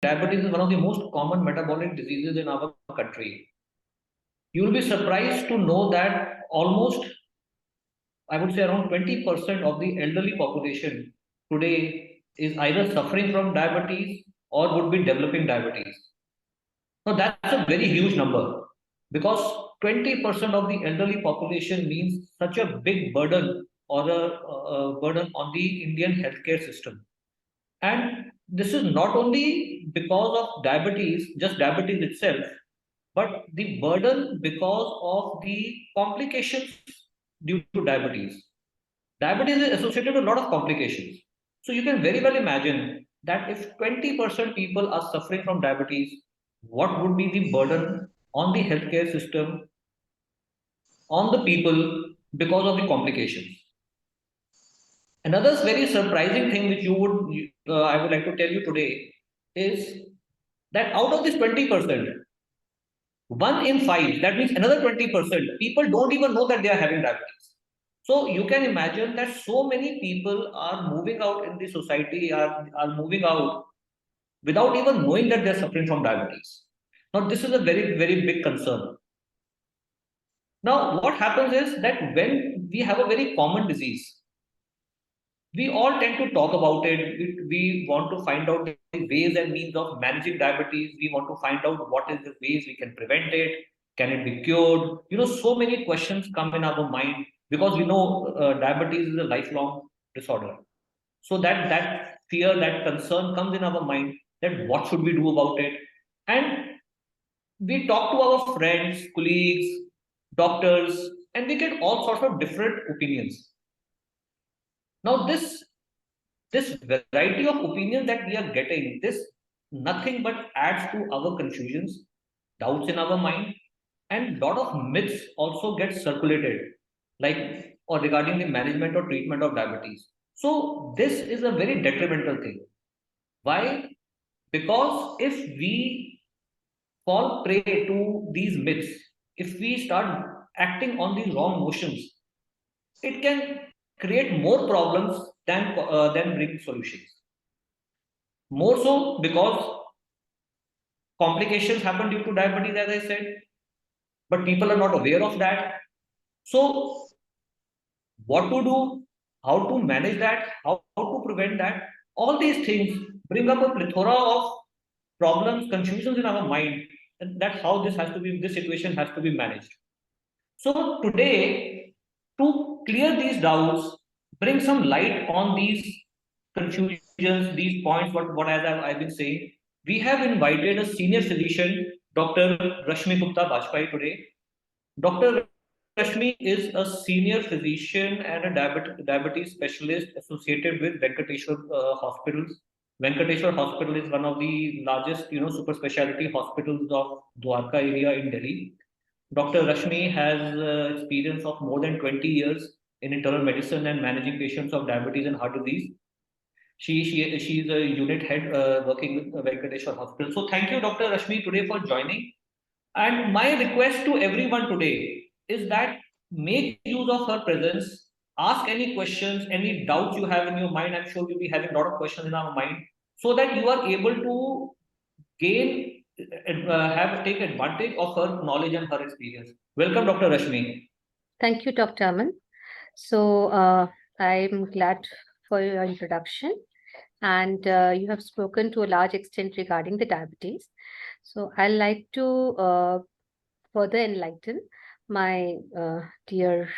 diabetes is one of the most common metabolic diseases in our country. You will be surprised to know that almost, I would say, around 20% of the elderly population today is either suffering from diabetes or would be developing diabetes. Now, that's a very huge number because 20% of the elderly population means such a big burden or a burden on the Indian healthcare system. And this is not only because of diabetes, just diabetes itself, but the burden because of the complications due to diabetes. Diabetes is associated with a lot of complications. So you can very well imagine that if 20% people are suffering from diabetes, what would be the burden on the healthcare system, on the people because of the complications? Another very surprising thing which I would like to tell you today is that out of this 20%, 1 in 5, that means another 20%, people don't even know that they are having diabetes. So you can imagine that so many people are moving out in the society, are moving out without even knowing that they're suffering from diabetes. Now, this is a very, very big concern. Now, what happens is that when we have a very common disease, we all tend to talk about it. We want to find out the ways and means of managing diabetes. We want to find out what is the ways we can prevent it. Can it be cured? So many questions come in our mind because we know diabetes is a lifelong disorder. So that fear, that concern comes in our mind that what should we do about it? And we talk to our friends, colleagues, doctors, and we get all sorts of different opinions. Now, this variety of opinion that we are getting, this nothing but adds to our confusions, doubts in our mind, and lot of myths also get circulated, like or regarding the management or treatment of diabetes. So this is a very detrimental thing. Why? Because if we fall prey to these myths, if we start acting on these wrong notions, it can create more problems than bring solutions. More so because complications happen due to diabetes, as I said, but people are not aware of that. So, what to do, how to manage that, how to prevent that, all these things bring up a plethora of problems, confusions in our mind, and that's how this situation has to be managed. So, today, to clear these doubts, bring some light on these confusions, these points, what as I've been saying, we have invited a senior physician, Dr. Rashmi Gupta Bajpai today. Dr. Rashmi is a senior physician and a diabetes specialist associated with Venkateshwar hospitals. Venkateshwar Hospital is one of the largest, super specialty hospitals of Dwarka area in Delhi. Dr. Rashmi has experience of more than 20 years in internal medicine and managing patients of diabetes and heart disease. She is a unit head working with Venkateshwar Hospital. So thank you, Dr. Rashmi, today for joining. And my request to everyone today is that make use of her presence. Ask any questions, any doubts you have in your mind. I'm sure we'll be having a lot of questions in our mind, so that you are able to gain, take advantage of her knowledge and her experience. Welcome, Dr. Rashmi. Thank you, Dr. Aman. So I'm glad for your introduction, and you have spoken to a large extent regarding the diabetes. So I'd like to further enlighten my dear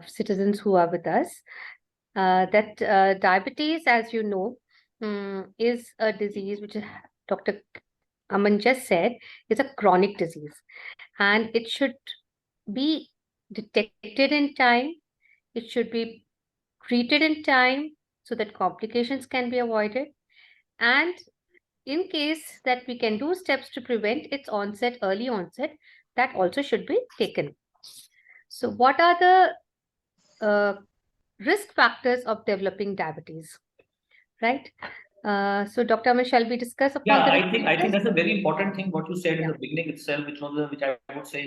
citizens who are with us that diabetes, as you know, is a disease which Dr. Aman just said is a chronic disease, and it should be detected in time. It should be treated in time so that complications can be avoided. And in case that we can do steps to prevent its onset, early onset, that also should be taken. So what are the risk factors of developing diabetes, right? So Dr. Aman, shall we discuss upon I think that's a very important thing what you said in the beginning itself, which I would say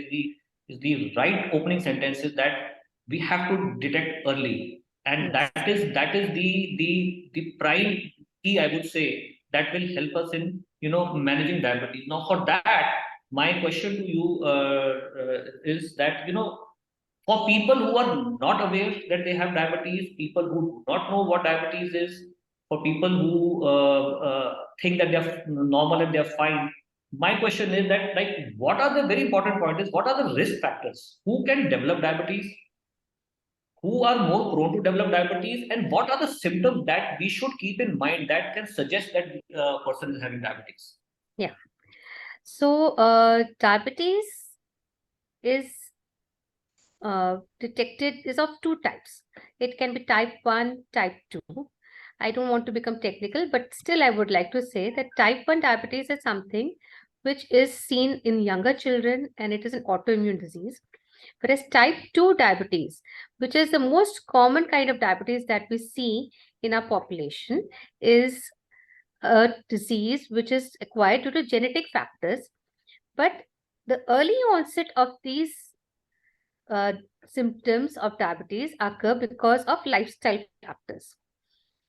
is the right opening sentences, that we have to detect early, and that is the prime key, I would say, that will help us in, managing diabetes. Now, for that, my question to you is that, for people who are not aware that they have diabetes, people who do not know what diabetes is, for people who think that they're normal and they're fine, my question is that, like, what are the very important points? What are the risk factors? Who can develop diabetes? Who are more prone to develop diabetes? And what are the symptoms that we should keep in mind that can suggest that person is having diabetes? Yeah. So, diabetes is detected is of two types. It can be type 1, type 2. I don't want to become technical, but still I would like to say that type 1 diabetes is something which is seen in younger children, and it is an autoimmune disease. Whereas type 2 diabetes, which is the most common kind of diabetes that we see in our population, is a disease which is acquired due to genetic factors. But the early onset of these symptoms of diabetes occur because of lifestyle factors.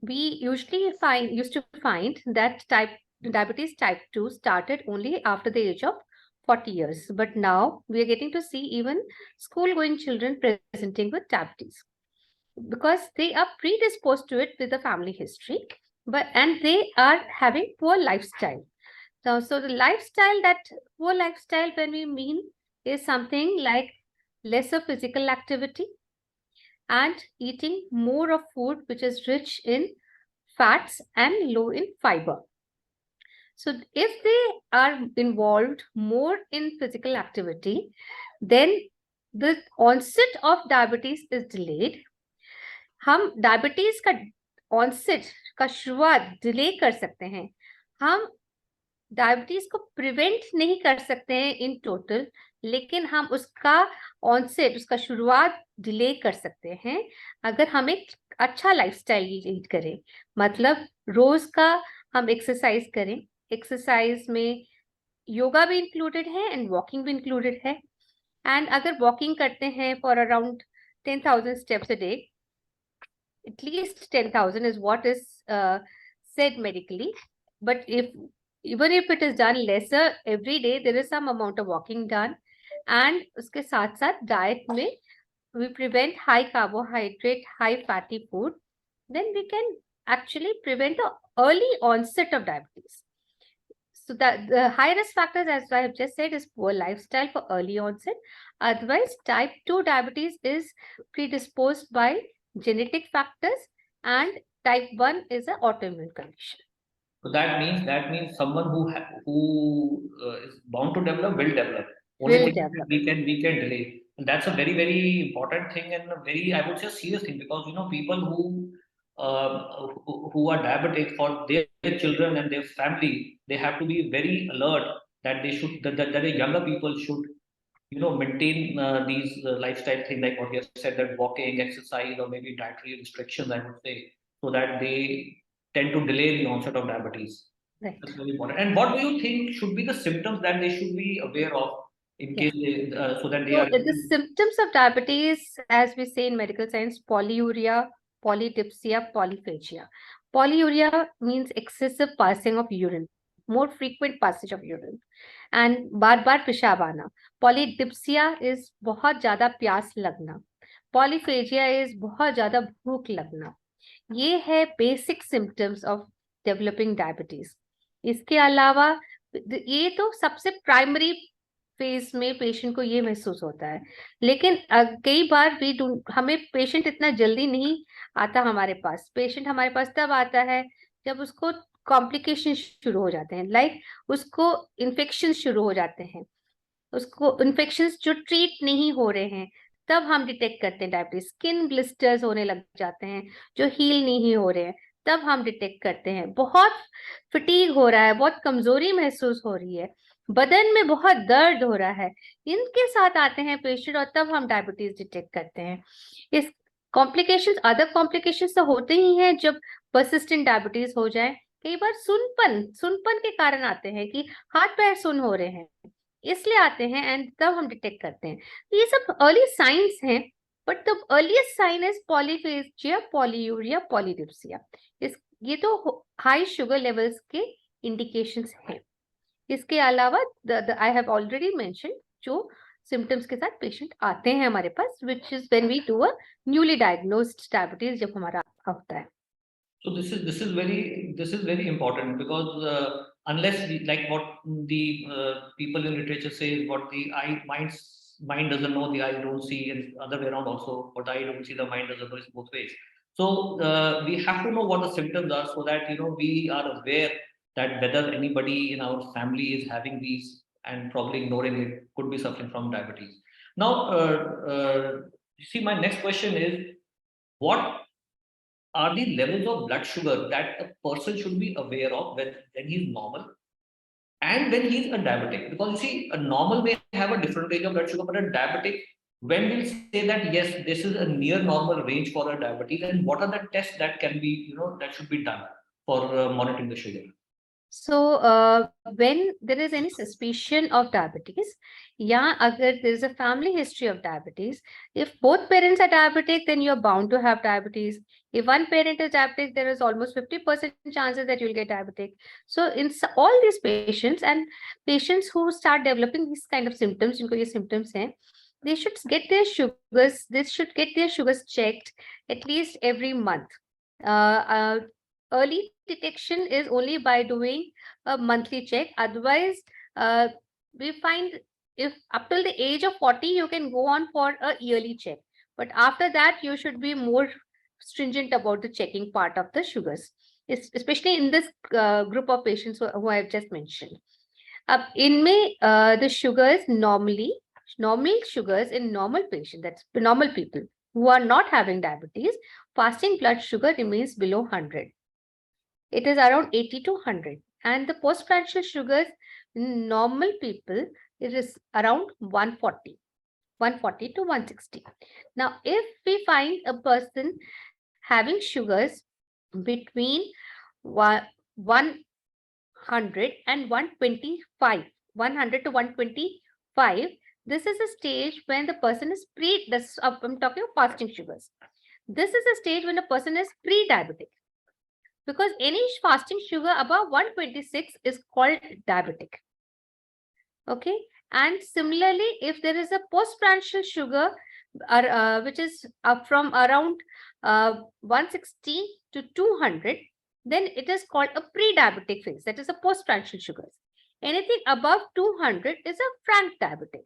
We used to find that diabetes type 2 started only after the age of 40 years. But now we are getting to see even school-going children presenting with diabetes because they are predisposed to it with the family history, and they are having poor lifestyle. So the poor lifestyle, when we mean, is something like lesser physical activity and eating more of food which is rich in fats and low in fiber. So if they are involved more in physical activity, then the onset of diabetes is delayed. हम diabetes का onset का शुरुआत delay कर सकते हैं. हम diabetes को prevent नहीं कर सकते हैं इन टोटल, लेकिन हम उसका ऑनसेट, उसका शुरुआत डिले कर सकते हैं अगर हम एक अच्छा लाइफस्टाइल लीड करें. मतलब रोज का हम एक्सरसाइज करें. एक्सरसाइज में योगा भी इंक्लूडेड है एंड वॉकिंग भी इंक्लूडेड है. एंड अगर वॉकिंग करते हैं for around 10,000 steps a day, at least 10,000 is what is said medically. But even if it is done lesser every day, there is some amount of walking done. And uske साथ साथ diet में we prevent high carbohydrate, high fatty food, then we can actually prevent the early onset of diabetes. So that the high risk factors, as I have just said, is poor lifestyle for early onset. Otherwise, type 2 diabetes is predisposed by genetic factors, and type 1 is an autoimmune condition. So that means someone who is bound to develop will develop. Only thing develop. we can delay, and that's a very, very important thing, and a very, I would say, serious thing, because people who are diabetic, for their children and their family, they have to be very alert that they should that the younger people should maintain these lifestyle things, like what you have said, that walking, exercise, or maybe dietary restrictions, I would say, so that they tend to delay the onset of diabetes. Right. That's very important. And what do you think should be the symptoms that they should be aware of in case they, so that they are... The symptoms of diabetes, as we say in medical science, polyuria, polydipsia, polyphagia. Polyuria means excessive passing of urine, more frequent passage of urine, and बार-बार पेशाब आना. Polydipsia is बहुत ज़्यादा प्यास लगना. Polyphagia is बहुत ज़्यादा भूख लगना. ये है basic symptoms of developing diabetes. इसके अलावा ये तो सबसे प्राइमरी फेज में पेशेंट को ये महसूस होता है, लेकिन कई बार हमें पेशेंट इतना जल्दी नहीं आता हमारे पास. पेशेंट हमारे पास तब आता है जब उसको कॉम्प्लिकेशन शुरू हो जाते हैं, लाइक उसको इन्फेक्शन शुरू हो जाते हैं, उसको इन्फेक्शंस जो ट्रीट नहीं हो रहे हैं, तब हम डिटेक्ट करते हैं डायबिटीज. स्किन ब्लिस्टर्स होने लग जाते हैं जो हील नहीं हो रहे हैं, तब हम डिटेक्ट करते हैं. बहुत फटीग हो रहा है, बहुत कमजोरी महसूस हो रही है, बदन में बहुत दर्द हो रहा है, इनके साथ आते हैं पेशेंट, और तब हम डायबिटीज डिटेक्ट करते हैं. इस कॉम्प्लिकेशंस, अदर कॉम्प्लिकेशंस तो होते ही हैं जब परसिस्टेंट डायबिटीज हो जाए. कई बार सुनपन के कारण आते हैं कि हाथ पैर सुन हो रहे हैं, इसलिए आते हैं, एंड तब हम डिटेक्ट करते हैं. ये सब अर्ली साइंस हैं, but the earliest sign is polyphagia, polyuria, polydipsia. इस ये तो हाई शुगर लेवल्स के इंडिकेशंस हैं। इसके अलावा आई हैव ऑलरेडी मेंशन जो सिम्टम्स के साथ पेशेंट आते हैं हमारे पास, which is when we do a newly diagnosed diabetes जब हमारा होता है। So this is very important, because unless we, like what the people in literature say, what the mind doesn't know, the eye don't see, and other way around also, what eye don't see, the mind doesn't know, it's both ways. So we have to know what the symptoms are, so that we are aware that whether anybody in our family is having these and probably ignoring it, could be suffering from diabetes. Now, you see, my next question is, what are the levels of blood sugar that a person should be aware of when he's normal and when he's a diabetic? Because you see, a normal may have a different range of blood sugar, but a diabetic, when we'll say that yes, this is a near normal range for a diabetes, and what are the tests that can be, that should be done for monitoring the sugar? So when there is any suspicion of diabetes, yeah, agar there is a family history of diabetes, if both parents are diabetic, then you're bound to have diabetes. If one parent is diabetic, there is almost 50% chances that you'll get diabetic. So in all these patients and patients who start developing these kind of symptoms, जिनको ये symptoms हैं, they should get their sugars. They should get their sugars checked at least every month. Early detection is only by doing a monthly check. Otherwise, we find if up till the age of 40, you can go on for a yearly check. But after that, you should be more stringent about the checking part of the sugars, especially in this group of patients who I have just mentioned. The sugars normal sugars in normal patients, that's normal people who are not having diabetes, fasting blood sugar remains below 100. It is around 80 to 100. And the postprandial sugars in normal people, it is around 140 to 160. Now, if we find a person having sugars between 100 and 125, 100 to 125, this is a stage when the person is I'm talking of fasting sugars. This is a stage when a person is pre-diabetic, because any fasting sugar above 126 is called diabetic. Okay, and similarly, if there is a postprandial sugar which is up from around 160 to 200, then it is called a pre-diabetic phase. That is a postprandial sugars. Anything above 200 is a frank diabetic.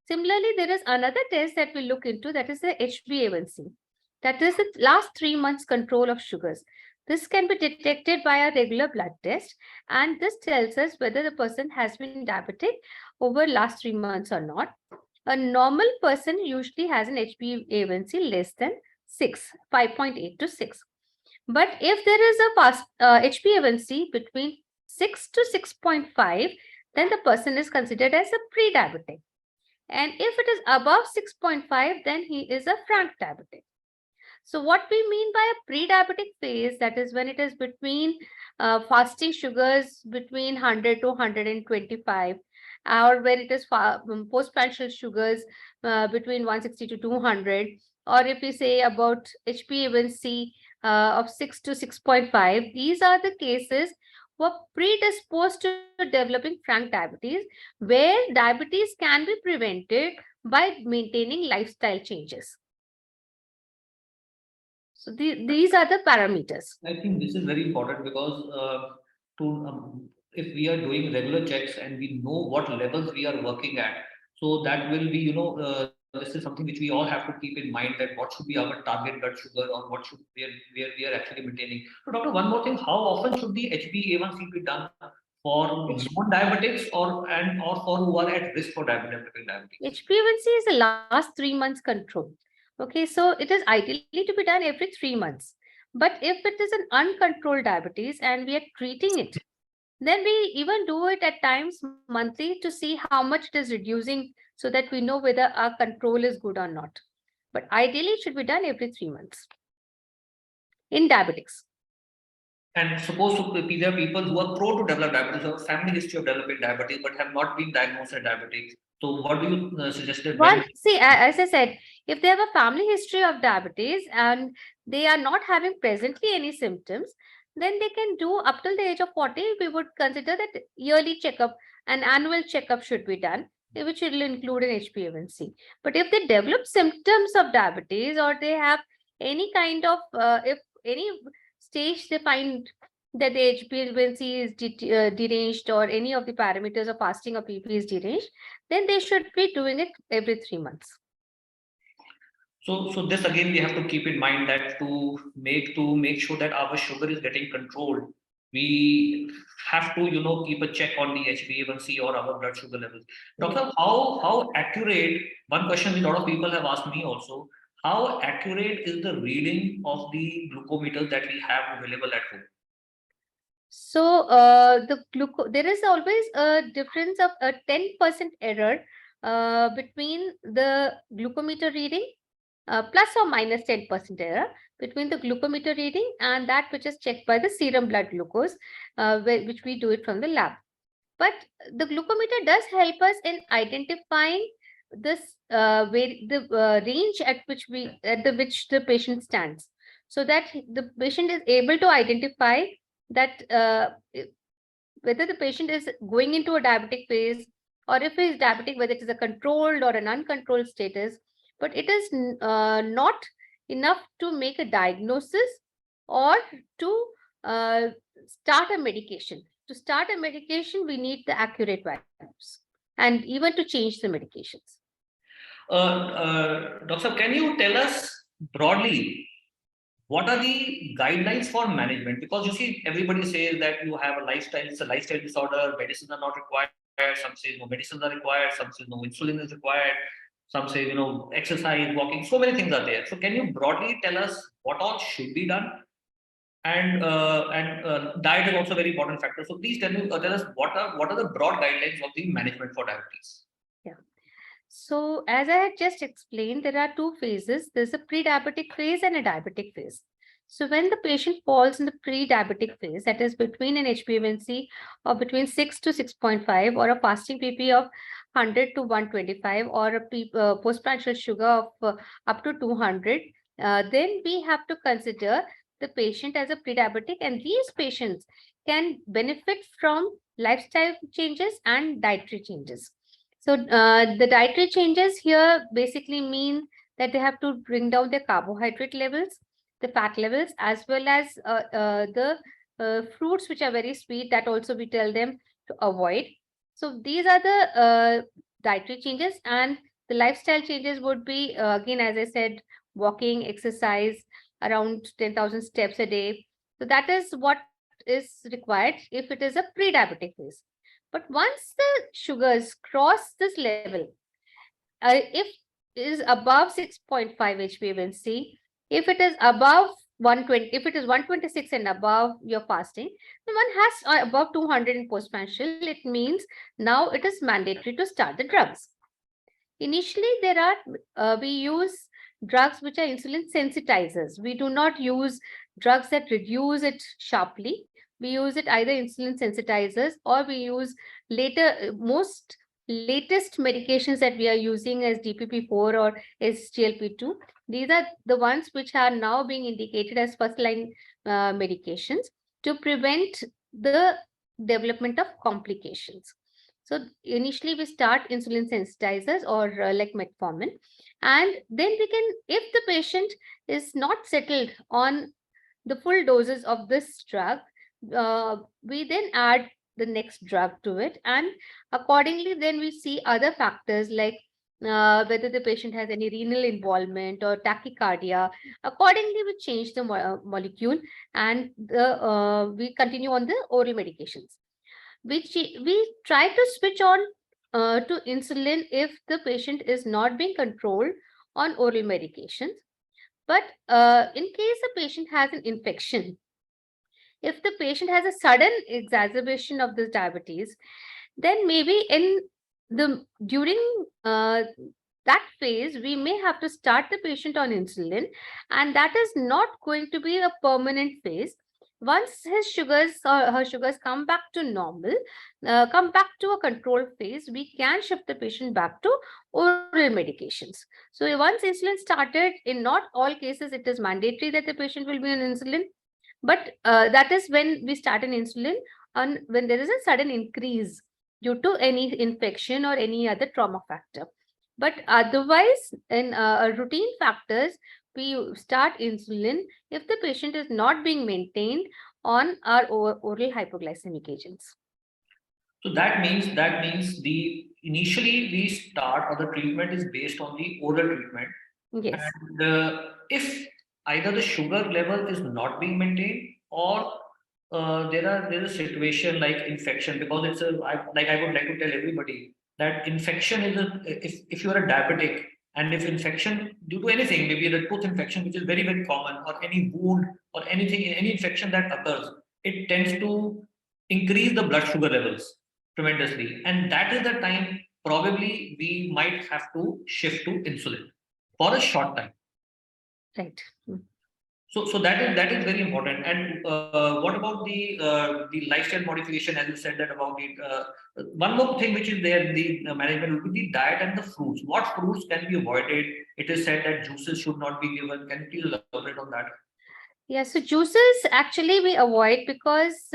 Similarly, there is another test that we look into, that is the HbA1c. That is the last 3 months control of sugars. This can be detected by a regular blood test, and this tells us whether the person has been diabetic over last 3 months or not. A normal person usually has an HbA1c less than 6, 5.8 to 6. But if there is a HbA1c between 6 to 6.5, then the person is considered as a pre-diabetic. And if it is above 6.5, then he is a frank diabetic. So what we mean by a pre-diabetic phase, that is when it is between fasting sugars between 100 to 125, or when it is postprandial sugars between 160 to 200, or if we say about HbA1c of 6 to 6.5, these are the cases who are predisposed to developing frank diabetes, where diabetes can be prevented by maintaining lifestyle changes. So these are the parameters. I think this is very important, because if we are doing regular checks and we know what levels we are working at, so that will be, this is something which we all have to keep in mind, that what should be our target blood sugar, or what should where we are actually maintaining. So, doctor, one more thing: how often should the HbA1c be done for non-diabetics or for who are at risk for diabetes? HbA1c is the last 3 months control. Okay, so it is ideally to be done every 3 months. But if it is an uncontrolled diabetes and we are treating it, then we even do it at times monthly to see how much it is reducing, so that we know whether our control is good or not. But ideally, it should be done every 3 months in diabetics. And suppose there are people who are prone to develop diabetes, or family history of developing diabetes, but have not been diagnosed as diabetic. So what do you suggest that Well, when? see, as I said, if they have a family history of diabetes and they are not having presently any symptoms, then they can do up till the age of 40. We would consider that yearly checkup, an annual checkup should be done, which will include an HbA1c. But if they develop symptoms of diabetes or they have any kind of, if any stage they find that the HbA1c is deranged or any of the parameters of fasting or PP is deranged, then they should be doing it every 3 months. So this again we have to keep in mind that to make sure that our sugar is getting controlled, we have to keep a check on the HbA1c or our blood sugar levels. Doctor, how accurate? One question a lot of people have asked me also: how accurate is the reading of the glucometer that we have available at home? So there is always a difference of a 10% error between the glucometer reading, plus or minus 10% error between the glucometer reading and that which is checked by the serum blood glucose, which we do it from the lab. But the glucometer does help us in identifying this range at which the patient stands, so that the patient is able to identify that whether the patient is going into a diabetic phase, or if he is diabetic, whether it is a controlled or an uncontrolled status. But it is not enough to make a diagnosis or to start a medication. To start a medication, we need the accurate values and even to change the medications. Doctor, can you tell us broadly what are the guidelines for management? Because you see, everybody says that you have a lifestyle, it's a lifestyle disorder, medicines are not required. Some say no medicines are required, some say no insulin is required, some say exercise, walking, so many things are there. So can you broadly tell us what all should be done? And diet is also a very important factor. So please tell us what are the broad guidelines of the management for diabetes? Yeah. So as I had just explained, there are two phases. There's a pre-diabetic phase and a diabetic phase. So when the patient falls in the pre-diabetic phase, that is between an HbA1c of between 6 to 6.5 or a fasting PP of 100 to 125 or a postprandial sugar of up to 200, then we have to consider the patient as a pre-diabetic, and these patients can benefit from lifestyle changes and dietary changes. So the dietary changes here basically mean that they have to bring down their carbohydrate levels, the fat levels, as well as the fruits which are very sweet, that also we tell them to avoid. So these are the dietary changes, and the lifestyle changes would be, again, as I said, walking, exercise, around 10,000 steps a day. So that is what is required if it is a pre-diabetic phase. But once the sugars cross this level, if it is above 6.5 HbA1c, if it is above 120, if it is 126 and above your fasting, then one has above 200 in postprandial, it means now it is mandatory to start the drugs. Initially, we use drugs which are insulin sensitizers. We do not use drugs that reduce it sharply. We use it either insulin sensitizers, or we use most latest medications that we are using as DPP-4 or SGLT2. These are the ones which are now being indicated as first line medications to prevent the development of complications. So initially we start insulin sensitizers or like metformin, and then we can, if the patient is not settled on the full doses of this drug, we then add the next drug to it, and accordingly then we see other factors like whether the patient has any renal involvement or tachycardia. Accordingly, we change the molecule, and we continue on the oral medications. We try to switch on to insulin if the patient is not being controlled on oral medications. But in case a patient has an infection, if the patient has a sudden exacerbation of this diabetes, then maybe during that phase, we may have to start the patient on insulin, and that is not going to be a permanent phase. Once his sugars or her sugars come back to normal, come back to a controlled phase, we can shift the patient back to oral medications. So once insulin started, in not all cases it is mandatory that the patient will be on insulin, but that is when we start an insulin on when there is a sudden increase due to any infection or any other trauma factor. But otherwise, in routine factors, we start insulin if the patient is not being maintained on our oral hypoglycemic agents. So that means the initially we start or the treatment is based on the oral treatment. Yes. And if either the sugar level is not being maintained or there's a situation like infection, because it's like I would like to tell everybody that infection is if you are a diabetic, and if infection due to anything, maybe the tooth infection, which is very very common, or any wound or anything, any infection that occurs, it tends to increase the blood sugar levels tremendously, and that is the time probably we might have to shift to insulin for a short time. Right. So that is very important. And what about the lifestyle modification? As you said that about it. One more thing which is there, the management will be the diet and the fruits. What fruits can be avoided? It is said that juices should not be given. Can you please elaborate on that? Yeah, so juices actually we avoid because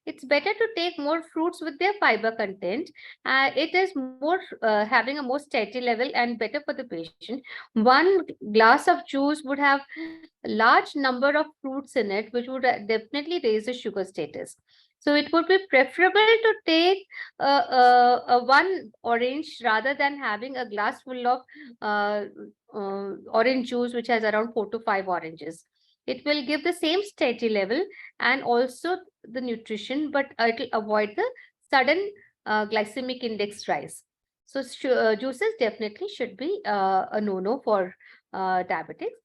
it's better to take more fruits with their fiber content. It is more having a more steady level and better for the patient. One glass of juice would have a large number of fruits in it, which would definitely raise the sugar status. So it would be preferable to take one orange rather than having a glass full of orange juice, which has around 4 to 5 oranges. It will give the same steady level and also the nutrition, but it will avoid the sudden glycemic index rise. So juices definitely should be a no-no for diabetics.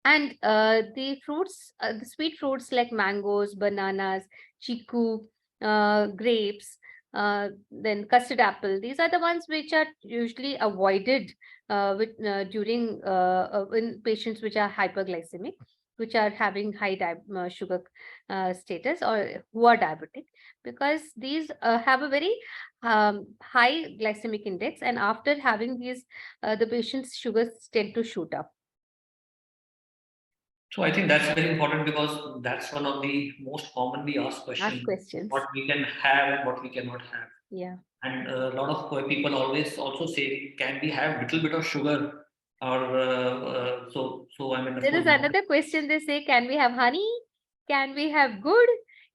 And the fruits, the sweet fruits like mangoes, bananas, chiku, grapes, then custard apple. These are the ones which are usually avoided during in patients which are hyperglycemic, which are having high sugar status or who are diabetic, because these have a very high glycemic index, and after having these, the patient's sugars tend to shoot up. So I think that's very important because that's one of the most commonly asked Ask questions: questions. what we can have and what we cannot have. Yeah. And a lot of people always also say, can we have little bit of sugar? Or so I mean, of There course, is another question they say, can we have honey? Can we have good?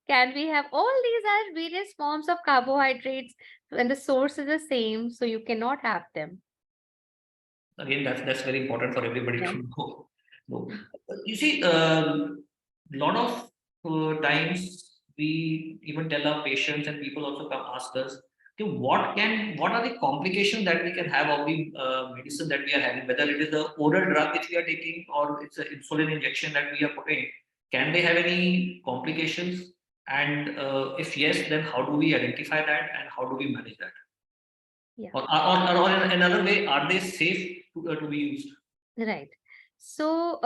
Can we have all these are various forms of carbohydrates when the source is the same, so you cannot have them. again, that's very important for everybody Yeah. to know. No. You see, lot of times we even tell our patients, and people also come ask us, okay, what are the complications that we can have of the medicine that we are having, whether it is the oral drug which we are taking or it's an insulin injection that we are putting. Can they have any complications? And if yes, then how do we identify that and how do we manage that? Yeah. Or in another way, are they safe to be used? Right. So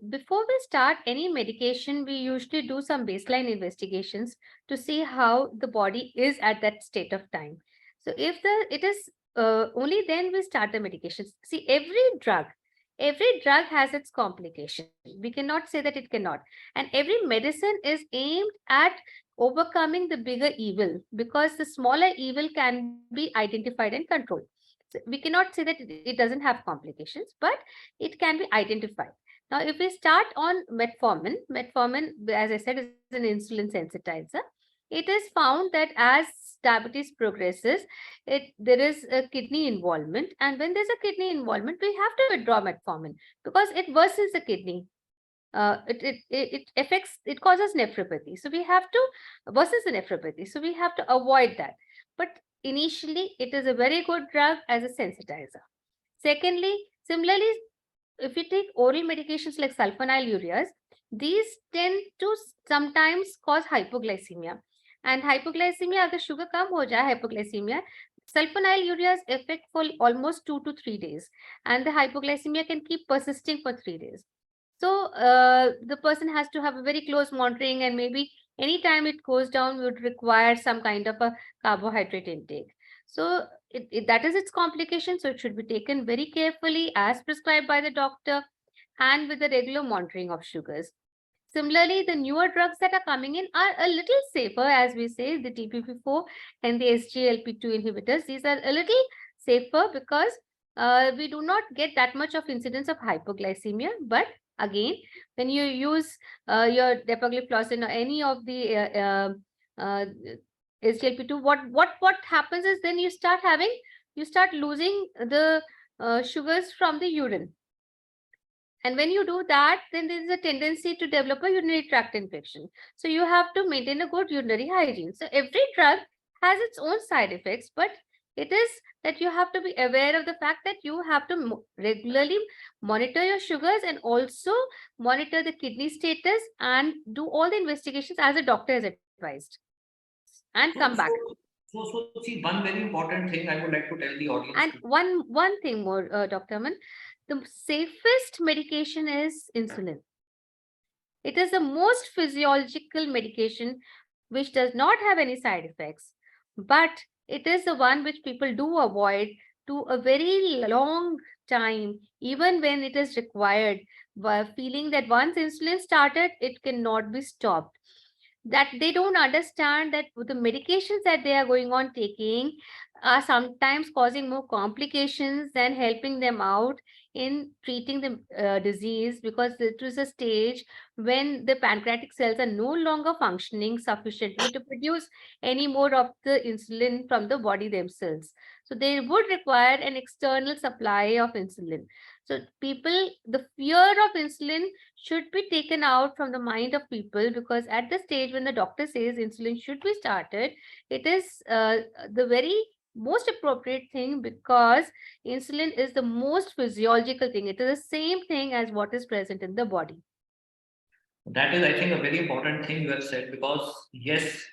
before we start any medication, we usually do some baseline investigations to see how the body is at that state of time. So if it is only then we start the medications. See, every drug has its complication. We cannot say that it cannot. And every medicine is aimed at overcoming the bigger evil, because the smaller evil can be identified and controlled. So we cannot say that it doesn't have complications, but it can be identified. Now, if we start on metformin, as I said, is an insulin sensitizer. It is found that as diabetes progresses, there is a kidney involvement, and when there's a kidney involvement, we have to withdraw metformin because it worsens the kidney. It affects, it causes nephropathy. So we have to versus the nephropathy. So we have to avoid that. But initially, it is a very good drug as a sensitizer. Secondly, similarly, if we take oral medications like sulfonylureas, these tend to sometimes cause hypoglycemia. And hypoglycemia, अगर sugar कम हो जाए, hypoglycemia, sulfonylureas affect for almost 2 to 3 days, and the hypoglycemia can keep persisting for 3 days. So the person has to have a very close monitoring, and maybe anytime it goes down would require some kind of a carbohydrate intake. So that is its complication. So it should be taken very carefully as prescribed by the doctor and with the regular monitoring of sugars. Similarly, the newer drugs that are coming in are a little safer, as we say, the DPP4 and the SGLT2 inhibitors. These are a little safer because we do not get that much of incidence of hypoglycemia. But again, when you use your dapagliflozin or any of the SGLT2, what happens is then you start losing the sugars from the urine. And when you do that, then there is a tendency to develop a urinary tract infection. So you have to maintain a good urinary hygiene. So every drug has its own side effects, but it is that you have to be aware of the fact that you have to regularly monitor your sugars and also monitor the kidney status and do all the investigations as a doctor has advised and come back. So see, one very important thing I would like to tell the audience. And one thing more, Dr. Aman, the safest medication is insulin. It is the most physiological medication which does not have any side effects, but it is the one which people do avoid to a very long time, even when it is required, by feeling that once insulin started, it cannot be stopped. That they don't understand that the medications that they are going on taking are sometimes causing more complications than helping them out in treating the disease, because it is a stage when the pancreatic cells are no longer functioning sufficiently to produce any more of the insulin from the body themselves. So they would require an external supply of insulin. So people, the fear of insulin should be taken out from the mind of people, because at the stage when the doctor says insulin should be started, it is the very most appropriate thing, because insulin is the most physiological thing. It is the same thing as what is present in the body. That is, I think, a very important thing you have said, because yes,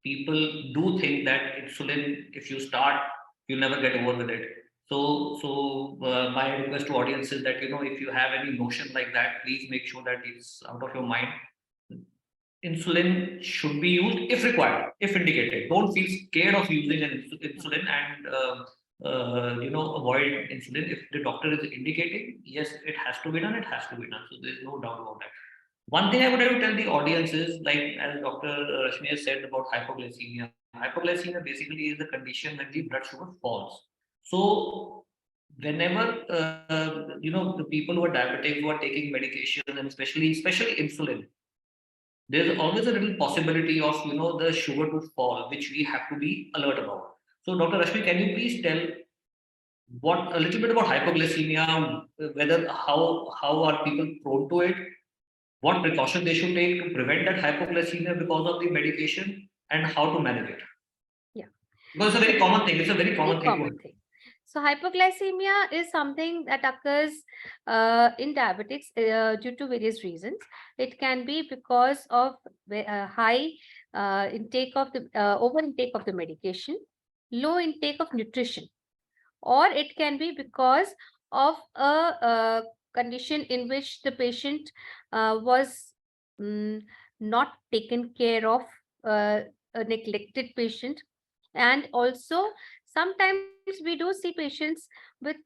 people do think that insulin, if you start, you'll never get over with it. So my request to audience is that, if you have any notion like that, please make sure that it's out of your mind. Insulin should be used if required, if indicated. Don't feel scared of using an insulin, and avoid insulin. If the doctor is indicating, yes, it has to be done. It has to be done. So there's no doubt about that. One thing I would like to tell the audience is, like as Dr. Rashmi has said about hypoglycemia. Hypoglycemia basically is the condition when the blood sugar falls. So whenever the people who are diabetic, who are taking medication, and especially insulin, there's always a little possibility of the sugar to fall, which we have to be alert about. So Dr. Rashmi, can you please tell a little bit about hypoglycemia, whether how are people prone to it, what precaution they should take to prevent that hypoglycemia because of the medication, and how to manage it? Yeah, because it's a very common thing. It's a very common thing. So hypoglycemia is something that occurs in diabetics due to various reasons. It can be because of high intake of the over intake of the medication, low intake of nutrition, or it can be because of a condition in which the patient was not taken care of, a neglected patient. And also sometimes we do see patients with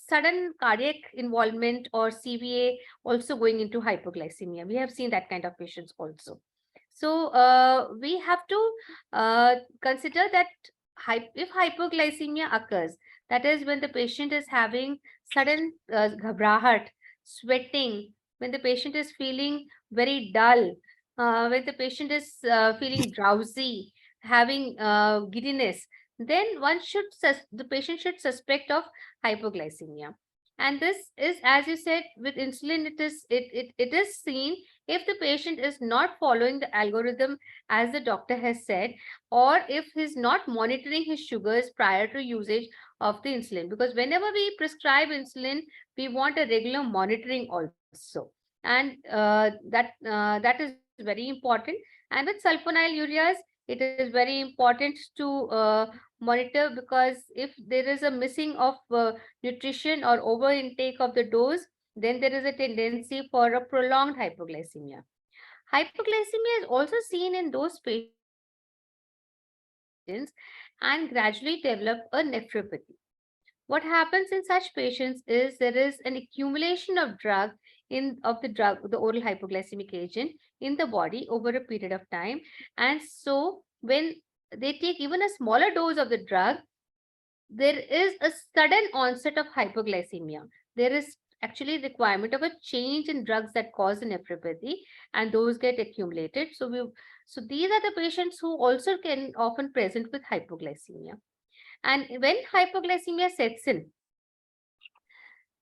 sudden cardiac involvement or CVA also going into hypoglycemia. We have seen that kind of patients also. So we have to consider that if hypoglycemia occurs, that is when the patient is having sudden ghabrahat, sweating, when the patient is feeling very dull, when the patient is feeling drowsy, having giddiness, then the patient should suspect of hypoglycemia. And this is, as you said, with insulin, it is seen if the patient is not following the algorithm as the doctor has said, or if he's not monitoring his sugars prior to usage of the insulin. Because whenever we prescribe insulin, we want a regular monitoring also, and that is very important. And with sulfonylureas, it is very important to monitor, because if there is a missing of nutrition or over intake of the dose, then there is a tendency for a prolonged hypoglycemia. Hypoglycemia is also seen in those patients and gradually develop a nephropathy. What happens in such patients is there is an accumulation of the oral hypoglycemic agent in the body over a period of time. And so when they take even a smaller dose of the drug, there is a sudden onset of hypoglycemia. There is actually requirement of a change in drugs that cause the nephropathy, and those get accumulated. So these are the patients who also can often present with hypoglycemia. And when hypoglycemia sets in,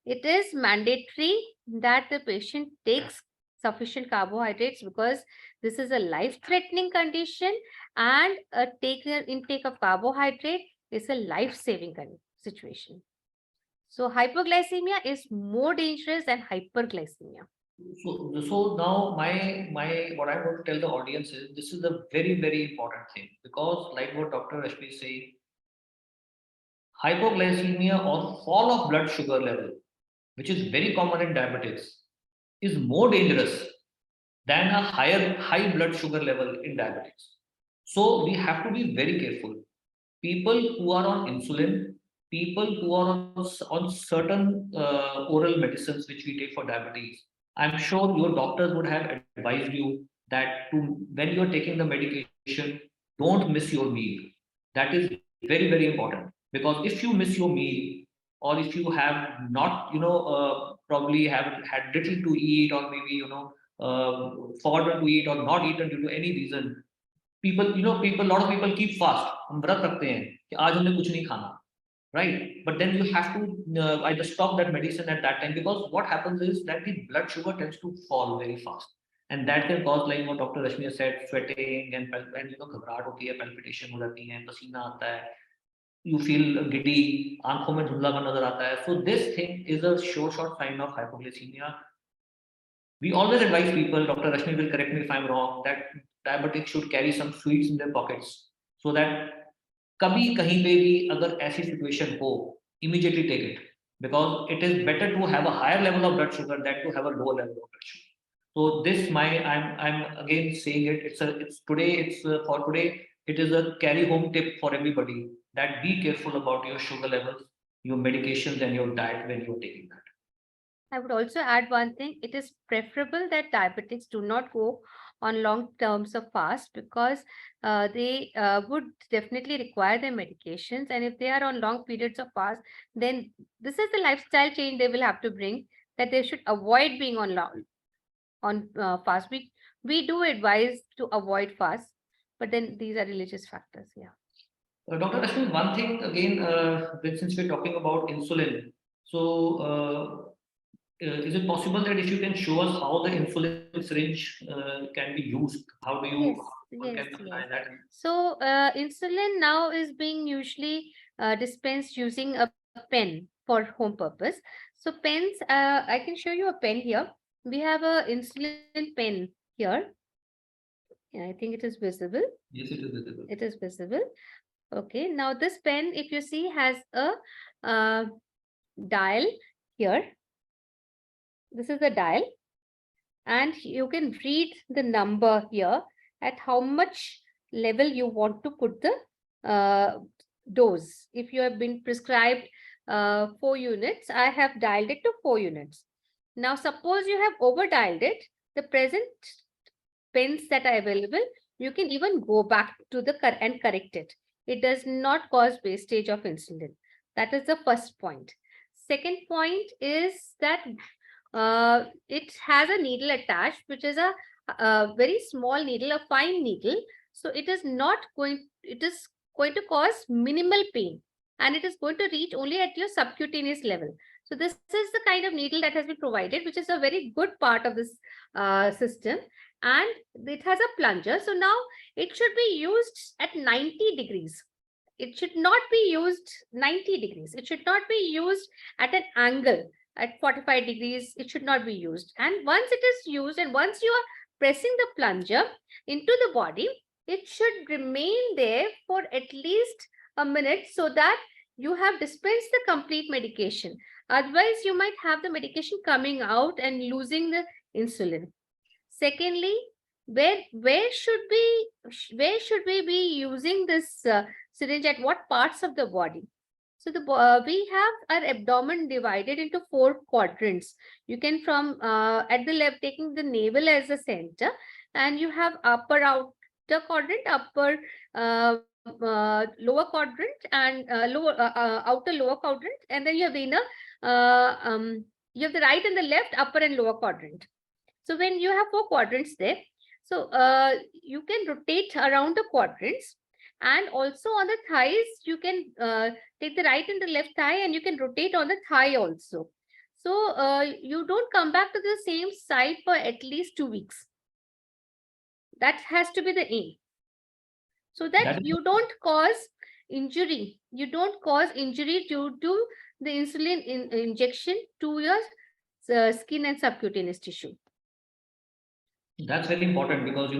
it is mandatory that the patient takes sufficient carbohydrates, because this is a life-threatening condition, and a intake of carbohydrate is a life-saving situation. So hypoglycemia is more dangerous than hyperglycemia. So now my what I want to tell the audience is, this is a very, very important thing, because like what Dr. Rashmi is saying, hypoglycemia or fall of blood sugar level, which is very common in diabetics, is more dangerous than a high blood sugar level in diabetics. So we have to be very careful. People who are on insulin, people who are on certain oral medicines which we take for diabetes, I'm sure your doctors would have advised you that when you're taking the medication, don't miss your meal. That is very, very important, because if you miss your meal, or if you have not, probably have had little to eat, or maybe, forgotten to eat or not eaten due to any reason, a lot of people keep fast. हम व्रत रखते हैं कि आज हमने कुछ नहीं खाना, right? But then you have to either stop that medicine at that time, because what happens is that the blood sugar tends to fall very fast, and that can cause, like what Dr. Rashmi has said, sweating and घबराहट होती है, palpitation हो जाती है, पसीना आता है, you feel giddy, आंखों में धुंधलापन नजर आता है. So this thing is a sure sign of hypoglycemia. We always advise people, Dr. Rashmi will correct me if I'm wrong, that diabetics should carry some sweets in their pockets, so that कभी कहीं पे भी अगर ऐसी situation हो, immediately take it, because it is better to have a higher level of blood sugar than to have a lower level of blood sugar. So this I'm again saying it. For today. It is a carry home tip for everybody, that be careful about your sugar levels, your medications, and your diet when you're taking that. I would also add one thing. It is preferable that diabetics do not go on long terms of fast, because they would definitely require their medications. And if they are on long periods of fast, then this is the lifestyle change they will have to bring, that they should avoid being on fast. We do advise to avoid fast, but then these are religious factors. Yeah. Dr. Rashmi, one thing again, since we're talking about insulin, so is it possible that if you can show us how the insulin syringe can be used? How do you Yes. apply that? So insulin now is being usually dispensed using a pen for home purpose. So pens, I can show you a pen here. We have a insulin pen here. Yeah, I think it is visible. Yes, it is visible. It is visible. Okay. Now this pen, if you see, has a dial here. This is the dial, and you can read the number here at how much level you want to put the dose. If you have been prescribed 4 units, I have dialed it to 4 units. Now, suppose you have over dialed it, the present pens that are available, you can even go back to and correct it. It does not cause wastage of insulin. That is the first point. Second point is that it has a needle attached, which is a very small needle, a fine needle. So it is going to cause minimal pain, and it is going to reach only at your subcutaneous level. So this is the kind of needle that has been provided, which is a very good part of this system. And it has a plunger. So now it should be used at 90 degrees. It should not be used 90 degrees. It should not be used at an angle at 45 degrees. It should not be used. And once it is used, and once you are pressing the plunger into the body, it should remain there for at least a minute, so that you have dispensed the complete medication. Otherwise, you might have the medication coming out and losing the insulin. Secondly, where should we be using this syringe, at what parts of the body? So we have our abdomen divided into 4 quadrants. You can from at the left taking the navel as a center, and you have upper outer quadrant, upper lower quadrant, and outer lower quadrant, and then you have the inner. You have the right and the left upper and lower quadrant. So when you have 4 quadrants there, so you can rotate around the quadrants, and also on the thighs, you can take the right and the left thigh, and you can rotate on the thigh also. So you don't come back to the same side for at least 2 weeks. That has to be the aim. So that you don't cause injury. You don't cause injury due to the insulin injection to your skin and subcutaneous tissue. That's very important because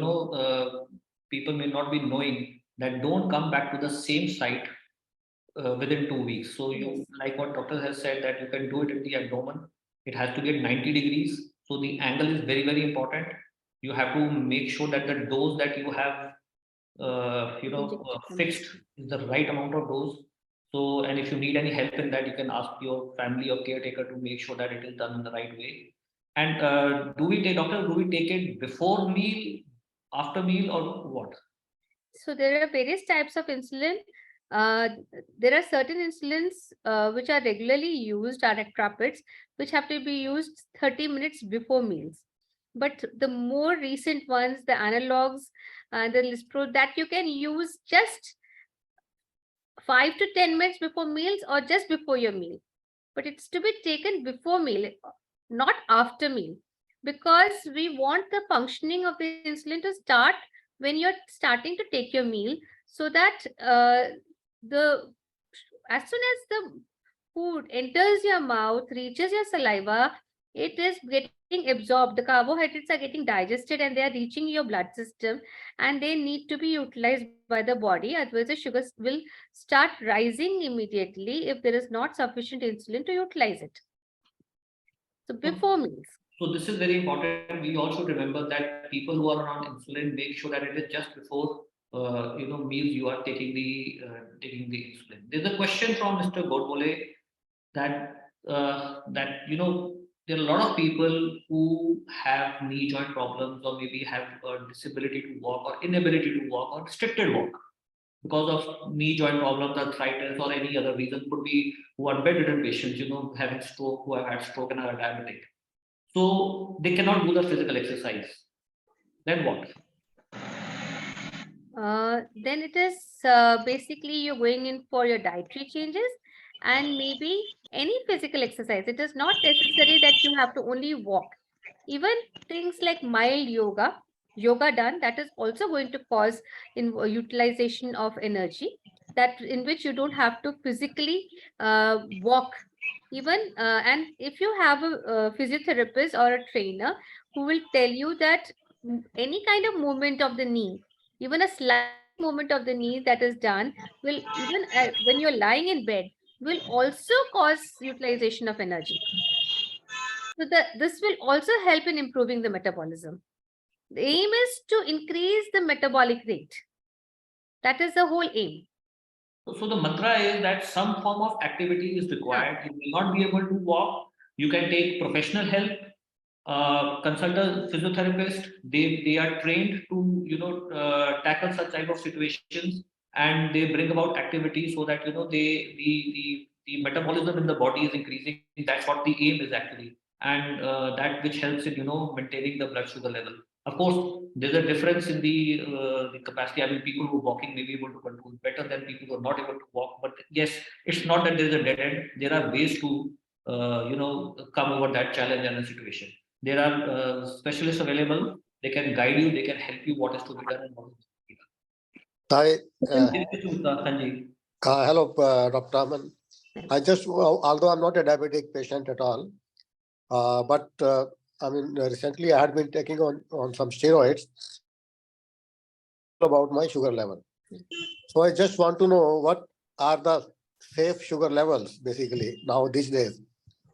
people may not be knowing that don't come back to the same site within 2 weeks. So you, like what doctor has said, that you can do it in the abdomen. It has to get 90 degrees. So the angle is very, very important. You have to make sure that the dose that you have fixed is the right amount of dose. So, and if you need any help in that, you can ask your family or caretaker to make sure that it is done in the right way. And do we take it before meal, after meal, or what? So there are various types of insulin. There are certain insulins which are regularly used, direct rapids, which have to be used 30 minutes before meals. But the more recent ones, the analogs, the Lispro, that you can use just 5 to 10 minutes before meals or just before your meal. But it's to be taken before meal, not after meal, because we want the functioning of the insulin to start when you're starting to take your meal, so that as soon as the food enters your mouth, reaches your saliva, it is getting absorbed. The carbohydrates are getting digested and they are reaching your blood system, and they need to be utilized by the body. Otherwise, the sugars will start rising immediately if there is not sufficient insulin to utilize it. So before meals. So this is very important. We all should remember that people who are on insulin, make sure that it is just before meals you are taking the insulin. There's a question from Mr. Godbole that there are a lot of people who have knee joint problems, or maybe have a disability to walk, or inability to walk, or restricted walk because of knee joint problems, arthritis, or any other reason. Could be who are bedridden patients, having stroke, who have had stroke and are diabetic. So they cannot do the physical exercise. Then what? Then it is basically you're going in for your dietary changes and maybe any physical exercise. It is not necessary that you have to only walk. Even things like mild yoga done, that is also going to cause utilization of energy, that in which you don't have to physically walk. Even and if you have a physiotherapist or a trainer who will tell you that any kind of movement of the knee, even a slight movement of the knee that is done, will, even when you're lying in bed, will also cause utilization of energy. So this will also help in improving the metabolism. The aim is to increase the metabolic rate. That is the whole aim. So the mantra is that some form of activity is required. You will not be able to walk. You can take professional help. Consult a physiotherapist. They are trained to tackle such type of situations, and they bring about activity so that the metabolism in the body is increasing. That's what the aim is actually, and that which helps in maintaining the blood sugar level. Of course, there's a difference in the capacity. I mean, people who are walking may be able to control better than people who are not able to walk. But yes, it's not that there is a dead end. There are ways to come over that challenge and the situation. There are specialists available. They can guide you. They can help you what is to be done and what is to be done. Hi. Hello, Dr. Aman. I just, although I'm not a diabetic patient at all, but I mean, recently I had been taking on some steroids about my sugar level. So I just want to know what are the safe sugar levels basically now these days.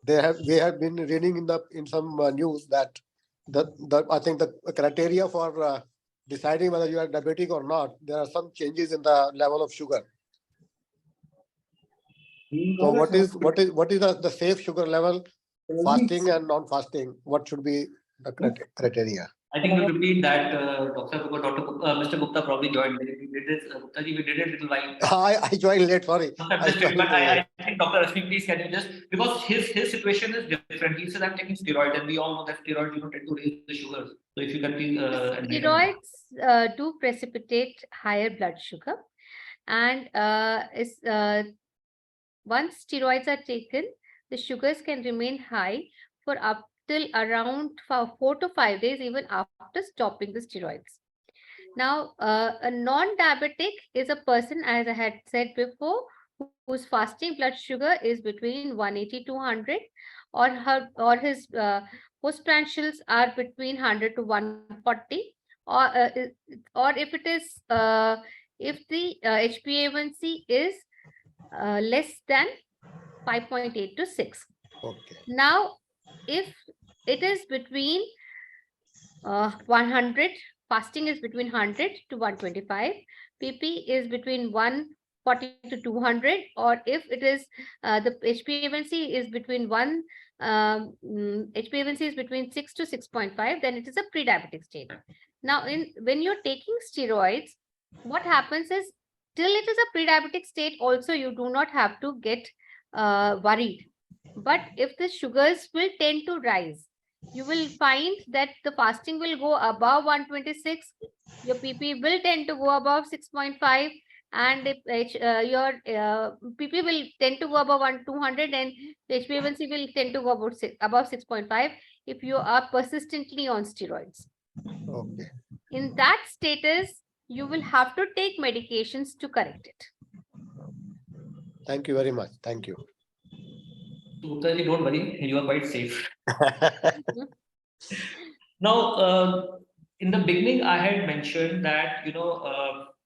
we have been reading in some news that I think the criteria for deciding whether you are diabetic or not, there are some changes in the level of sugar. So what is the safe sugar level, fasting and non-fasting? What should be the criteria? I think we'll repeat that, Doctor, because Mr. Gupta probably joined. We did this, Gupta ji, we did it a little while. I joined late, sorry. I think Dr. Rashmi, please can you just, because his situation is different. He says I'm taking steroid, and we all know that steroid, tend to raise the sugars. So if you can please steroids do precipitate higher blood sugar, and once steroids are taken, the sugars can remain high for up till around 4 to 5 days, even after stopping the steroids. Now, a non-diabetic is a person, as I had said before, whose fasting blood sugar is between 180 to 100, or his postprandials are between 100 to 140, or if it is if the HbA1c is less than 5.8 to 6. Okay. Now, if it is between 100, fasting is between 100 to 125, PP is between 140 to 200, or if it is the HbA1c is between HbA1c is between 6 to 6.5, then it is a pre-diabetic state. Now, when you're taking steroids, what happens is, till it is a pre-diabetic state, also you do not have to get worried. But if the sugars will tend to rise, you will find that the fasting will go above 126, your PP will tend to go above 6.5, and if your PP will tend to go above 200, and HbA1c will tend to go above 6.5 if you are persistently on steroids. Okay. In that status, you will have to take medications to correct it. Thank you very much. Thank you. Gupta ji, don't worry, you are quite safe. Now, in the beginning, I had mentioned that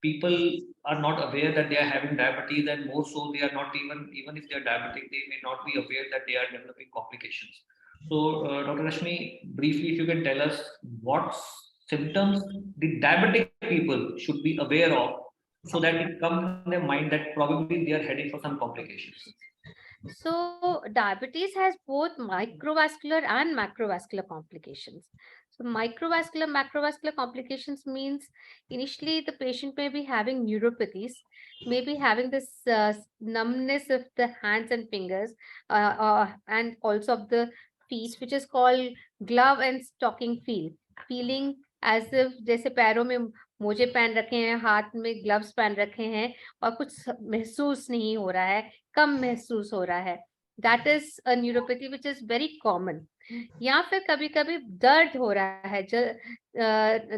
people are not aware that they are having diabetes, and more so, they are not even if they are diabetic, they may not be aware that they are developing complications. So, Dr. Rashmi, briefly, if you can tell us what symptoms the diabetic people should be aware of, so that it comes in their mind that probably they are heading for some complications. So diabetes has both microvascular and macrovascular complications. So microvascular, macrovascular complications means initially the patient may be having neuropathies, maybe having this numbness of the hands and fingers, and also of the feet, which is called glove and stocking feeling as if जैसे पैरों में मोजे पहन रखे हैं, हाथ में gloves पहन रखे हैं और कुछ महसूस नहीं हो रहा है, कम महसूस हो रहा है. That is a neuropathy which is very common. या फिर कभी कभी दर्द हो रहा है,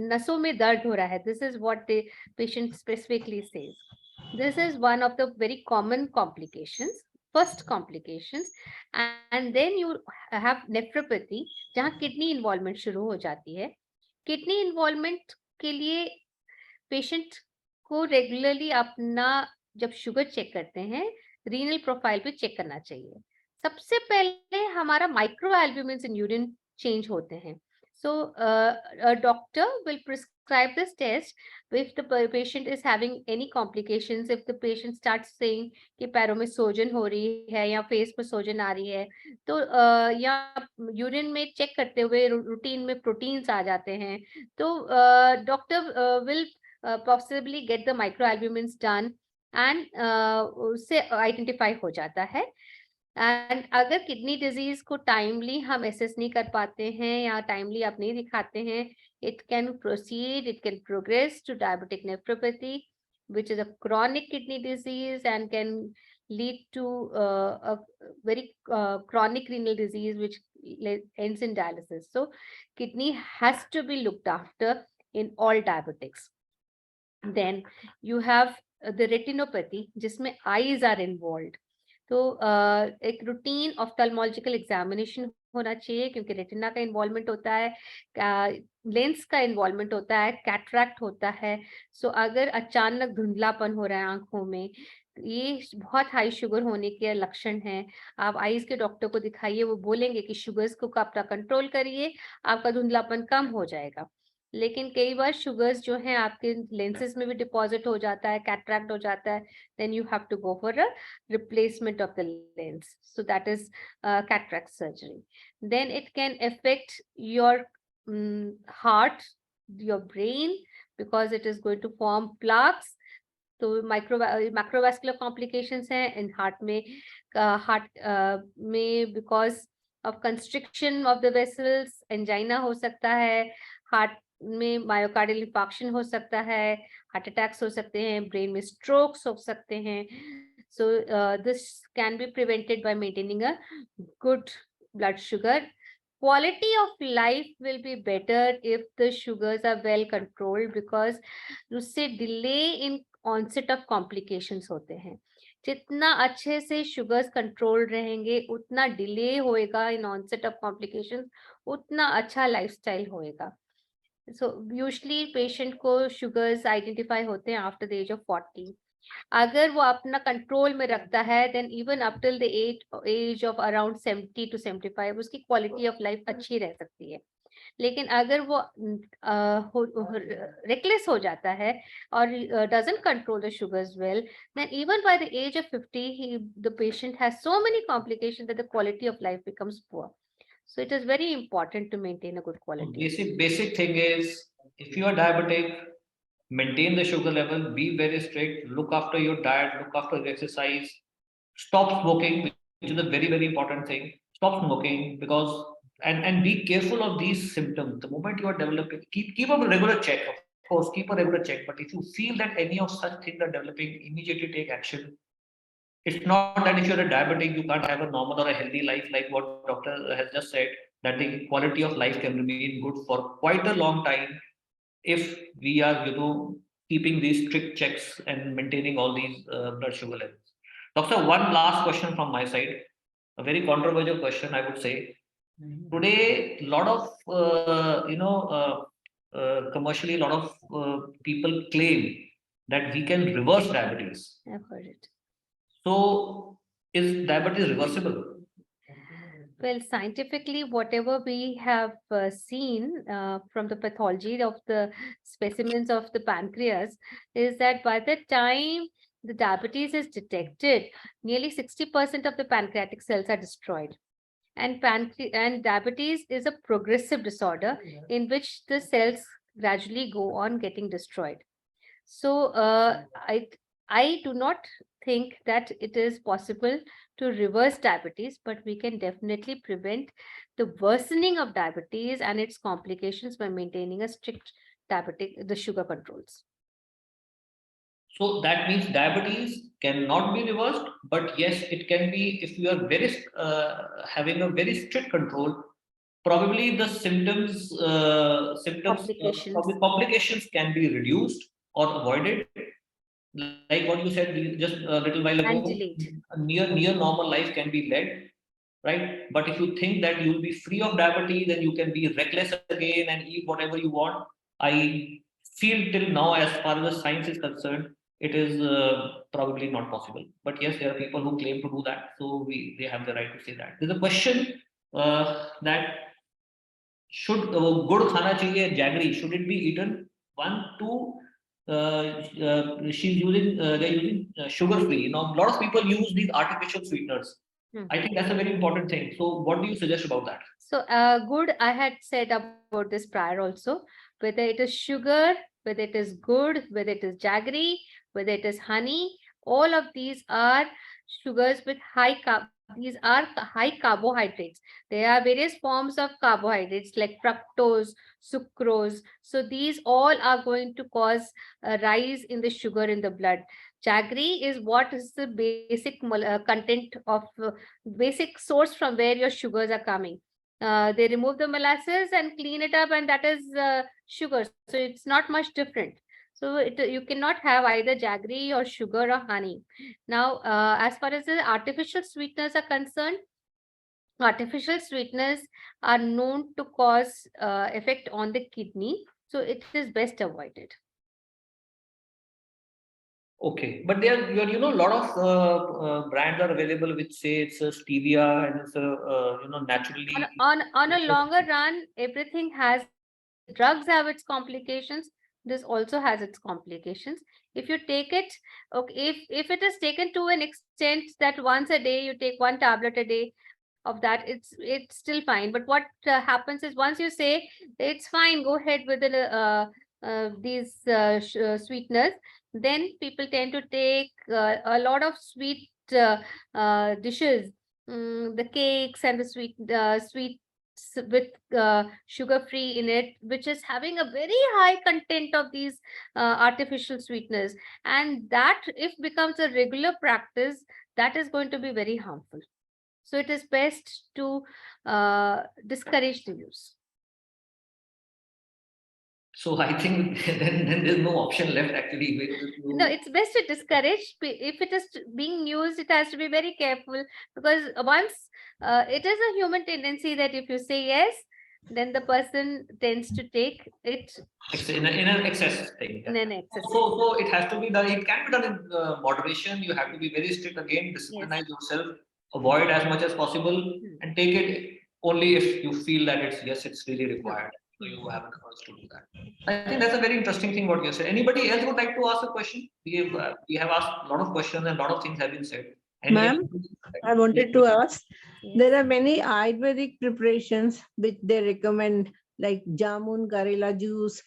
नसों में दर्द हो रहा है. This is what the patient specifically says. This is one of the very common complications, first complications. And then you have nephropathy, जहाँ kidney involvement शुरू हो जाती है. Kidney involvement के लिए पेशेंट को रेगुलरली अपना जब शुगर चेक करते हैं, रीनल प्रोफाइल पे चेक करना चाहिए. सबसे पहले हमारा micro albumin in urine change होते हैं. सो a doctor will prescribe this test if the patient is having any complications. If the patient starts saying कि पैरों में सोजन हो रही है या फेस पे सोजन आ रही है, तो या यूरिन में चेक करते हुए रूटीन में प्रोटीन्स आ जाते हैं, तो doctor will possibly get the microalbumins done, and उससे आइडेंटिफाई हो जाता है. एंड अगर किडनी डिजीज को टाइमली हम एसेस नहीं कर पाते हैं या टाइमली आप नहीं दिखाते हैं, it can proceed, it can progress to diabetic nephropathy, which is a chronic kidney disease and can lead to a very chronic renal disease which ends in dialysis. So kidney has to be looked after in all diabetics. Then you have the retinopathy, जिसमें eyes are involved. तो एक routine ऑफ्थल्मोलॉजिकल examination होना चाहिए, क्योंकि retina का involvement होता है, lens का इन्वॉल्वमेंट होता है, कैटरैक्ट होता है. सो अगर अचानक धुंधलापन हो रहा है आंखों में, ये बहुत हाई शुगर होने के लक्षण हैं। आप आईज के डॉक्टर को दिखाइए, वो बोलेंगे कि शुगर्स को अपना कंट्रोल करिए, आपका धुंधलापन कम हो जाएगा। लेकिन कई बार शुगर्स जो हैं आपके लेंसेज में भी डिपॉजिट हो जाता है, कैटरैक्ट हो जाता है, then you have to go for a replacement of the lens. So that is cataract surgery. Then it can affect your heart, your brain, because it is going to form plaques. तो macrovascular complications हैं in heart में because of constriction of the vessels, angina हो सकता है, heart में myocardial infarction हो सकता है, heart attacks हो सकते हैं, brain में strokes हो सकते हैं. So this can be prevented by maintaining a good blood sugar. Quality of life will be better if the sugars are well controlled, because उससे delay in onset of complications होते हैं. जितना अच्छे से sugars controlled रहेंगे, उतना delay होएगा in onset of complications, उतना अच्छा lifestyle होएगा. So usually patient को sugars identify होते हैं after the age of 40. अगर वो अपना कंट्रोल में रखता है, then even up till the age of around 70 to 75 उसकी क्वालिटी ऑफ लाइफ अच्छी रह सकती है. लेकिन अगर वो रेकलेस हो जाता है और doesn't control the sugars well, then even by the age of 50 the patient has so many complications that the quality of life becomes poor. So it is very important to maintain a good quality. Basic thing is, if you are diabetic, maintain the sugar level, be very strict, look after your diet, look after your exercise, stop smoking, which is a very important thing. Stop smoking, because and be careful of these symptoms. The moment you are developing, keep a regular check, of course, keep a regular check. But if you feel that any of such things are developing, immediately take action. It's not that if you're a diabetic, you can't have a normal or a healthy life, like what doctor has just said, that the quality of life can remain good for quite a long time if we are, keeping these strict checks and maintaining all these blood sugar levels. Doctor, one last question from my side, a very controversial question, I would say. Today, a lot of, commercially, a lot of people claim that we can reverse diabetes. I've heard it. So, is diabetes reversible? Well, scientifically, whatever we have seen from the pathology of the specimens of the pancreas is that by the time the diabetes is detected, nearly 60% of the pancreatic cells are destroyed. And diabetes is a progressive disorder in which the cells gradually go on getting destroyed. So I do not think that it is possible to reverse diabetes, but we can definitely prevent the worsening of diabetes and its complications by maintaining a strict the sugar controls. So that means diabetes cannot be reversed, but yes, it can be if you are very having a very strict control. Probably the complications can be reduced or avoided. Like what you said just a little while ago, and delayed. a near normal life can be led, right? But if you think that you will be free of diabetes, then you can be reckless again and eat whatever you want. I feel till now, as far as the science is concerned, it is probably not possible. But yes, there are people who claim to do that, so they have the right to say that. There's a question that should gud khana chahiye, jaggery, should it be eaten? One, two, they're using sugar free. A lot of people use these artificial sweeteners. I think that's a very important thing. So what do you suggest about that? So good, I had said about this prior also, whether it is sugar, whether it is good, whether it is jaggery, whether it is honey, all of these are sugars with high carb. These are high carbohydrates. There are various forms of carbohydrates like fructose, sucrose. So these all are going to cause a rise in the sugar in the blood. Jaggery is what is the basic content of basic source from where your sugars are coming. They remove the molasses and clean it up, and that is sugar. So it's not much different. So you cannot have either jaggery or sugar or honey. Now, as far as the artificial sweeteners are concerned, artificial sweeteners are known to cause effect on the kidney. So it is best avoided. Okay, but there are, a lot of brands are available which say it's a stevia and it's a, naturally. On a longer run, everything has, drugs have its complications. This also has its complications. If you take it, okay, if it is taken to an extent that once a day you take one tablet a day of that, it's still fine. But what happens is, once you say it's fine, go ahead with these sweeteners, then people tend to take a lot of sweet dishes, the cakes and the sweets with sugar free in it, which is having a very high content of these artificial sweeteners, and that if becomes a regular practice, that is going to be very harmful. So it is best to discourage the use. So I think then there's no option left actually. No, it's best to discourage. If it is being used, it has to be very careful, because once it is a human tendency that if you say yes, then the person tends to take it in an excess thing. in an excess. So it has to be done. It can be done in moderation. You have to be very strict again. Disciplinize yourself. Avoid as much as possible, and take it only if you feel that it's really required. So you have the courage to do that. I think that's a very interesting thing what you said. Anybody else would like to ask a question? We have asked a lot of questions and a lot of things have been said. Ma'am, I wanted to ask, there are many Ayurvedic preparations which they recommend, like jamun, karela juice.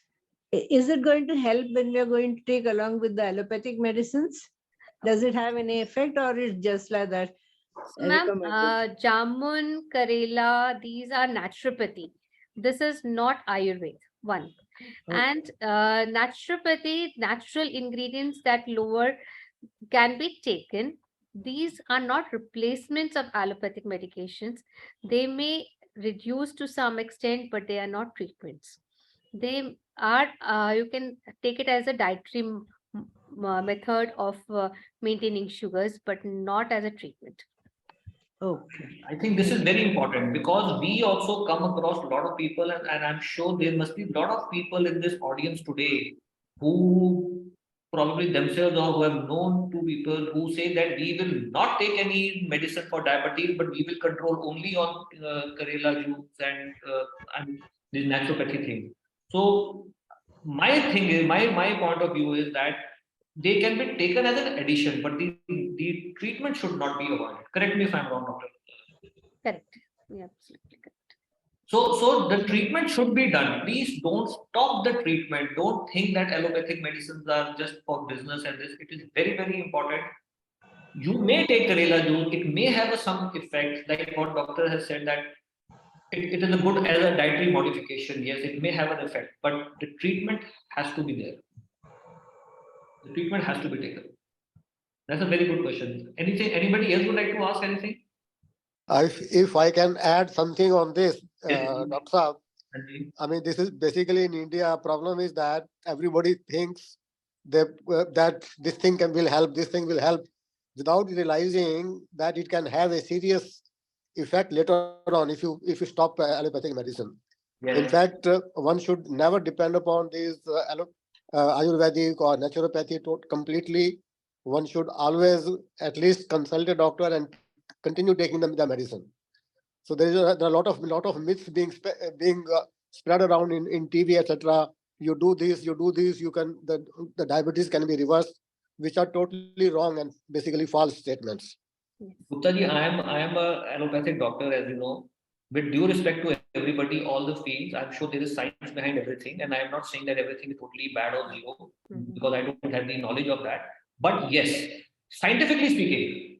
Is it going to help when we are going to take along with the allopathic medicines? Does it have any effect, or is just like that? Ma'am, jamun, karela, these are naturopathy. This is not Ayurveda, one. And naturopathy, natural ingredients that lower can be taken. These are not replacements of allopathic medications. They may reduce to some extent, but they are not treatments. They are, you can take it as a dietary method of maintaining sugars, but not as a treatment. Okay. I think this is very important because we also come across a lot of people, and I'm sure there must be a lot of people in this audience today who probably themselves or who have known two people who say that we will not take any medicine for diabetes, but we will control only on Karela juice and this naturopathy thing. So my thing is, my point of view is that they can be taken as an addition, but the treatment should not be avoided. Correct me if I'm wrong, doctor. Correct. Yeah, absolutely correct. So the treatment should be done. Please don't stop the treatment. Don't think that allopathic medicines are just for business and this. It is very, very important. You may take Karela juice. It may have some effect, like what doctor has said that it is a good as a dietary modification. Yes, it may have an effect, but the treatment has to be there. The treatment has to be taken. That's a very good question. Anything? Anybody else would like to ask anything? If I can add something on this, Yes. Dr. Saab, I mean, this is basically in India. Problem is that everybody thinks that this thing will help, this thing will help, without realizing that it can have a serious effect later on if you stop allopathic medicine. Yes. In fact, one should never depend upon these Ayurvedic or naturopathy completely. One should always at least consult a doctor and continue taking the medicine. So there are a lot of myths being spread around in TV, etc. You do this, you can the diabetes can be reversed, which are totally wrong and basically false statements. Gupta ji, I am a allopathic doctor, as you know. With due respect to everybody, all the fields, I'm sure there is science behind everything, and I am not saying that everything is totally bad or zero because I don't have the knowledge of that. But yes, scientifically speaking,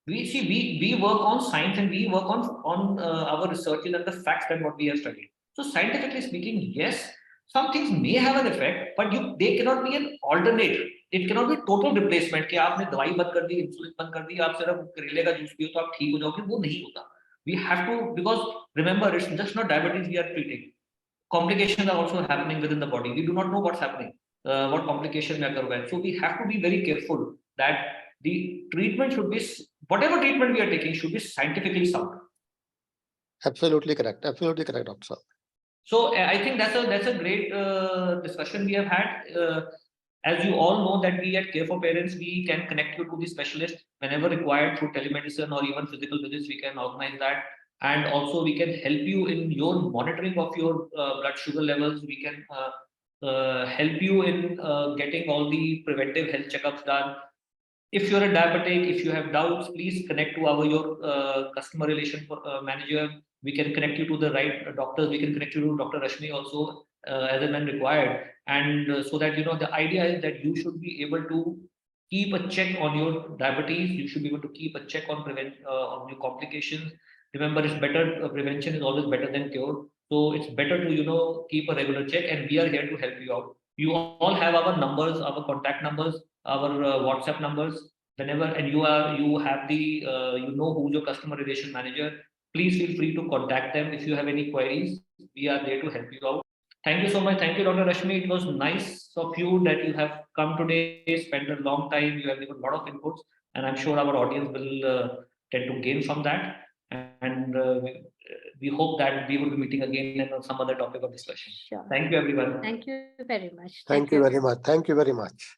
we work on science and we work on our researches and the facts that what we have studied. So scientifically speaking, yes, some things may have an effect, but they cannot be an alternate. It cannot be total replacement कि आपने दवाई बंद कर दी, insulin बंद कर दी, आप सिर्फ करेले का जूस पियो तो आप ठीक हो जाओगे, वो नहीं होता. We have to, because remember, it's just not diabetes we are treating. Complications are also happening within the body. We do not know what's happening, what complication may occur. So we have to be very careful that the treatment should be, whatever treatment we are taking should be scientifically sound. Absolutely correct, Doctor. So I think that's a great discussion we have had. As you all know that we at Care for Parents, we can connect you to the specialist whenever required through telemedicine or even physical visits. We can organize that. And also we can help you in your monitoring of your blood sugar levels. We can help you in getting all the preventive health checkups done. If you're a diabetic, if you have doubts, please connect to your customer relation manager. We can connect you to the right doctors. We can connect you to Dr. Rashmi also as and when required. And so that, the idea is that you should be able to keep a check on your diabetes. You should be able to keep a check on your complications. Remember, it's better, prevention is always better than cure. So it's better to, keep a regular check, and we are here to help you out. You all have our numbers, our contact numbers, our WhatsApp numbers. Whenever and you have the who's your customer relation manager. Please feel free to contact them if you have any queries. We are there to help you out. Thank you so much. Thank you, Dr. Rashmi. It was nice of you that you have come today, spent a long time. You have given a lot of inputs, and I'm sure our audience will tend to gain from that. And we hope that we will be meeting again on some other topic of discussion. Sure. Thank you, everyone. Thank you very much. Thank you very much. Thank you very much.